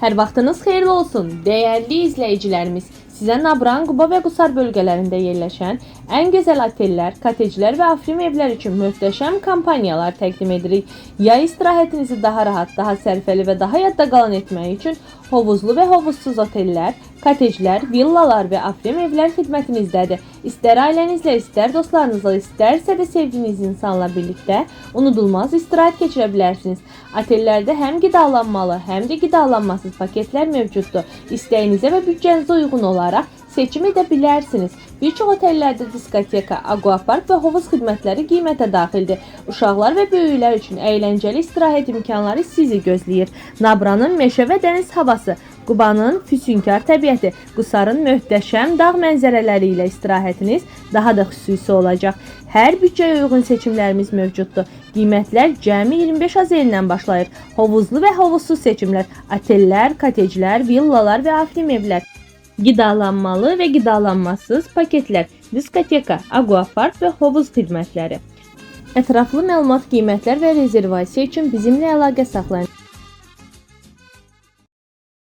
Hər vaxtınız xeyirli olsun, dəyərli izləyicilərimiz. Sizə Nabran, Quba və Qusar bölgələrində yerləşən ən gözəl otellər, koteclər və afrim evlər üçün möhtəşəm kampaniyalar təqdim edirik. Yay istirahətinizi daha rahat, daha sərfəli və daha yadda qalan etmək üçün hovuzlu və hovuzsuz otellər, koteclər, villalar və afrim evlər xidmətinizdədir. İstər ailənizlə, istər dostlarınızla, istərsə də sevdiyiniz insanla birlikdə unudulmaz istirahət keçirə bilərsiniz. Otellərdə həm qidalanmalı, həm də qidalanmasız paketlər mövcuddur. İstəyinizə və büdcənizə uyğun olaraq seçim edə bilərsiniz. Bir çox otellərdə diskoteka, aquapark və hovuz xidmətləri qiymətə daxildir. Uşaqlar və böyüklər üçün əyləncəli istirahət imkanları sizi gözləyir. Nabranın meşə və dəniz havası, Qubanın füsunkar təbiəti, Qusarın möhtəşəm dağ mənzərələri ilə istirahətiniz daha da xüsusi olacaq. Hər büdcəyə uyğun seçimlərimiz mövcuddur. Qiymətlər cəmi 25 AZN-dən başlayır. Hovuzlu və hovuzsuz seçimlər, otellər, koteclər, villalar və afrim evlər, qidalanmalı və qidalanmasız paketlər, diskoteka, aquapark və hovuz xidmətləri. Ətraflı məlumat, qiymətlər və rezervasiya üçün bizimlə əlaqə saxlayın.